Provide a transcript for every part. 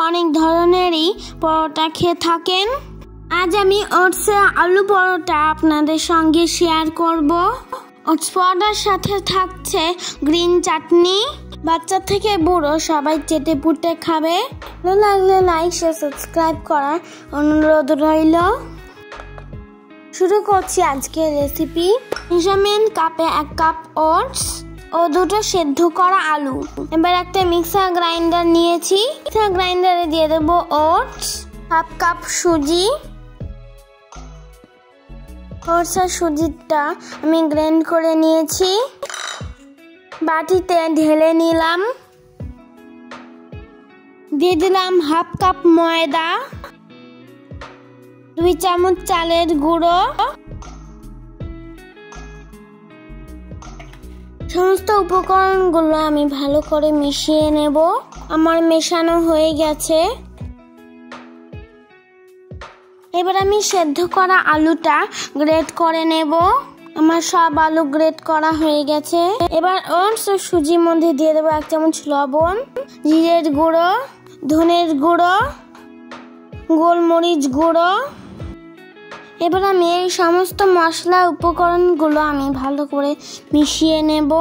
অনেক ধরনেরই পরোটা খেয়ে থাকেন। আজ আমি ওটসের আলু পরোটা আপনাদের সঙ্গে শেয়ার করব। ওটস পরোটার সাথে থাকছে গ্রিন চাটনি। বাচ্চা থেকে বুড়ো সবাই চেটে পুটে খাবে। ভালো লাগলে লাইক শেয়ার সাবস্ক্রাইব করার অনুরোধ রইল। শুরু করছি আজকের রেসিপি। মেজারমেন্ট কাপে 1 কাপ ওটস ও 2টো সেদ্ধ করা আলু। এবার একটা মিক্সার গ্রাইন্ডার নিয়েছি। মিক্সার গ্রাইন্ডারে দিয়ে দেব ওটস, 1/2 কাপ সুজি। ওটস আর সুজিটা আমি গ্রাইন্ড করে নিয়েছি। বাটিতে ঢেলে নিলাম। দিয়ে দিলাম 1/2 কাপ ময়দা, 2 চামচ চালের গুঁড়ো। সমস্ত উপকরণগুলো আমি ভালো করে মিশিয়ে নেব। আমার মেশানো হয়ে গেছে। এবার আমি সেদ্ধ করা আলুটা গ্রেট করে নেব। আমার সব আলু গ্রেট করা হয়ে গেছে। এবার ওটস ও সুজির মধ্যে দিয়ে দেবো 1 চামচ লবণ, জিরের গুঁড়ো, ধনের গুঁড়ো, গোলমরিচ গুঁড়ো। এবার আমি এই সমস্ত মশলা উপকরণগুলো আমি ভালো করে মিশিয়ে নেব।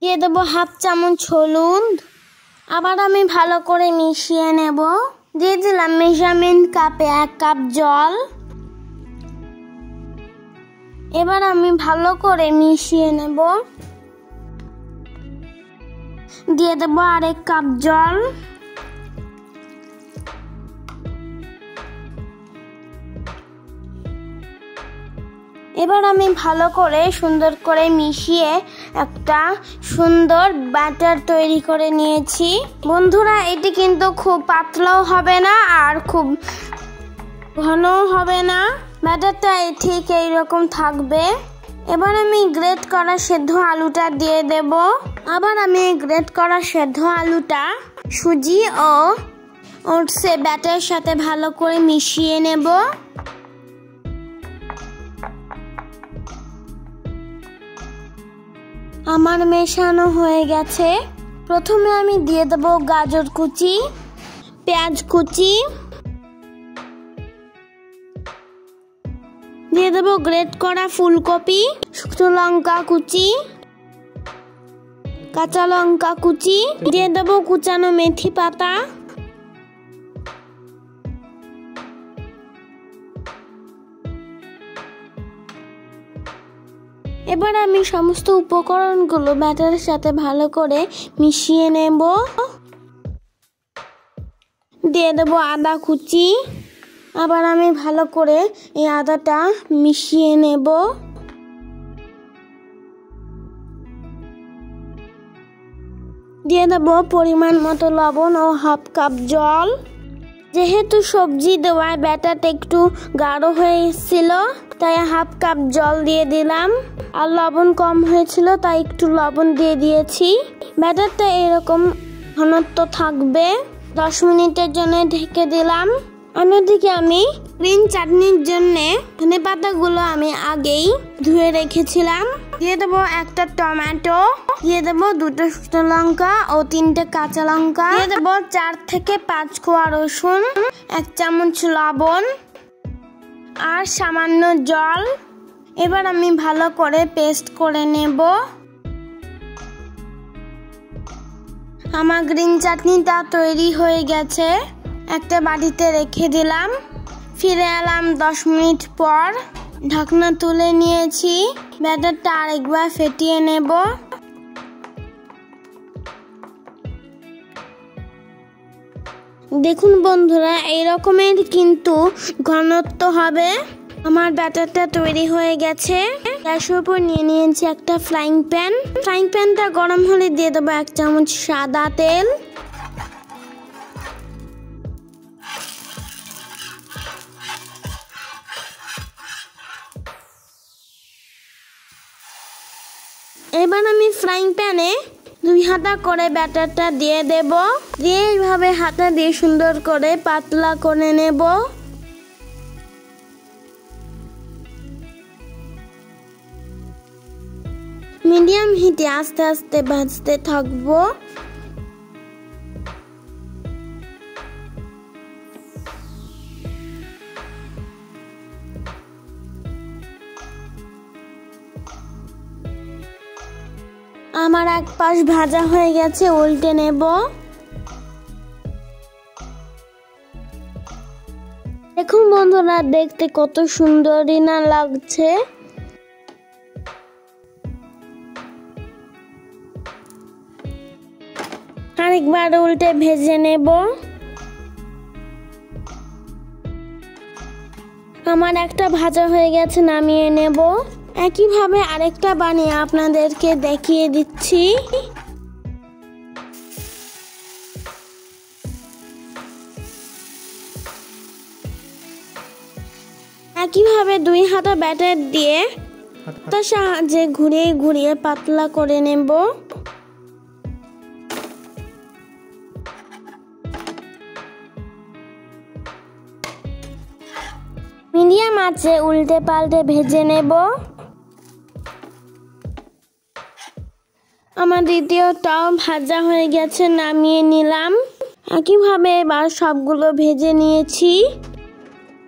দিয়ে দেবো 1/2 চামচ হলুদ। আবার আমি ভালো করে মিশিয়ে নেব। দিয়ে দিলাম মেজারমেন্ট কাপে 1 কাপ জল। এবার আমি ভালো করে মিশিয়ে নেব। দিয়ে দেবো আর 1 কাপ জল। এবার আমি ভালো করে সুন্দর করে মিশিয়ে একটা সুন্দর ব্যাটার তৈরি করে নিয়েছি। বন্ধুরা, এটি কিন্তু খুব পাতলাও হবে না আর খুব ঘনও হবে না। ব্যাটারটা ঠিক এইরকম থাকবে। এবার আমি গ্রেট করা সেদ্ধ আলুটা দিয়ে দেব। আবার আমি গ্রেট করা সেদ্ধ আলুটা সুজি ও ওটসের ব্যাটারের সাথে ভালো করে মিশিয়ে নেব। আমার মেশানো হয়ে গেছে। প্রথমে আমি দিয়ে দেব গাজর কুচি, পেঁয়াজ কুচি, দিয়ে দেব গ্রেট করা ফুলকপি, শুকনো লঙ্কা কুচি, কাঁচা লঙ্কা কুচি, দিয়ে দেব কুচানো মেথি পাতা। এবার আমি সমস্ত উপকরণগুলো ব্যাটারের সাথে ভালো করে মিশিয়ে নেব। দিয়ে দেব আদা কুচি। আবার আমি ভালো করে এই আদাটা মিশিয়ে নেব। দিয়ে দেব পরিমাণ মতো লবণ ও 1/2 কাপ জল। যেহেতু সবজি দেওয়ায় ব্যাটারটা একটু গাঢ় হয়ে এসেছিল, তাই 1/2 কাপ জল দিয়ে দিলাম। আর লবণ কম হয়েছিল তাই একটু লবণ দিয়ে দিয়েছি। ব্যাটারটা এরকম ঘনত্ব থাকবে। 10 মিনিটের জন্য ঢেকে দিলাম। অন্যদিকে আমি গ্রিন চাটনির জন্য ধনে পাতাগুলো আমি আগেই ধুয়ে রেখেছিলাম। দিয়ে দেবো একটা টমেটো, দিয়ে দেবো 2টো শুকনো লঙ্কা ও 3টে কাঁচা লঙ্কা, দিয়ে দেবো 4 থেকে 5 কোয়া রসুন, 1 চামচ লবণ আর সামান্য জল। এবার আমি ভালো করে পেস্ট করে নেব। আমার গ্রিন চাটনিটা তৈরি হয়ে গেছে। একটা বাটিতে রেখে দিলাম। ফিরে এলাম 10 মিনিট পর। ঢাকনা তুলে নিয়েছি। ব্যাটারটা আরেকবার ফেটিয়ে নেব। দেখুন বন্ধুরা, এই রকমের কিন্তু ঘনত্ব হবে। আমার ব্যাটারটা তৈরি হয়ে গেছে। গ্যাসের উপর নিয়ে নিয়েছি একটা ফ্রাইং প্যান। ফ্রাইং প্যানটা গরম হলে দিয়ে দেবো 1 চামচ সাদা তেল। এবার আমি ফ্রাইং প্যানে 2 হাতা করে ব্যাটারটা দিয়ে দেব। দিয়ে এইভাবে হাতা দিয়ে সুন্দর করে পাতলা করে নেব। মিডিয়াম হিটে আস্তে আস্তে ভাজতে থাকবো। আমার এক পাশ ভাজা হয়ে গেছে, উল্টে নেব। দেখুন বন্ধুরা, দেখতে কত সুন্দরই না লাগছে। আরেকবার উল্টে ভেজে নেব। আমার একটা ভাজা হয়ে গেছে, নামিয়ে নেব। একইভাবে আরেকটা বানিয়ে আপনাদেরকে দেখিয়ে দিচ্ছি। একইভাবে 2 হাতা ব্যাটার দিয়ে তার সাহায্যে ঘুরিয়ে ঘুরিয়ে পাতলা করে নেব। মিডিয়াম আঁচে উল্টে পাল্টে ভেজে নেব। আমার দ্বিতীয়টাও ভাজা হয়ে গেছে, নামিয়ে নিলাম। একইভাবে এবার সবগুলো ভেজে নিয়েছি।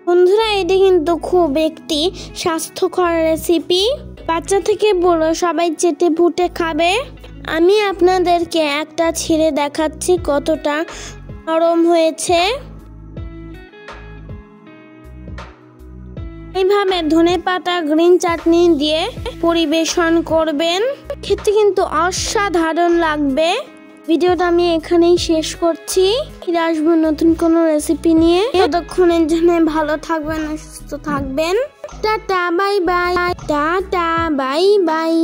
বন্ধুরা, এটি কিন্তু খুব একটি স্বাস্থ্যকর রেসিপি। বাচ্চা থেকে বুড়ো সবাই চেটে পুটে খাবে। আমি আপনাদেরকে একটা ছিঁড়ে দেখাচ্ছি কতটা নরম হয়েছে। এইভাবে ধনেপাতা গ্রিন চাটনি দিয়ে পরিবেশন করবেন, খেতে কিন্তু অসাধারণ লাগবে। ভিডিওটা আমি এখানেই শেষ করছি। ফিরে আসবো নতুন কোনো রেসিপি নিয়ে। ততক্ষণের জন্য ভালো থাকবেন, সুস্থ থাকবেন। Tata bye bye, tata bye bye.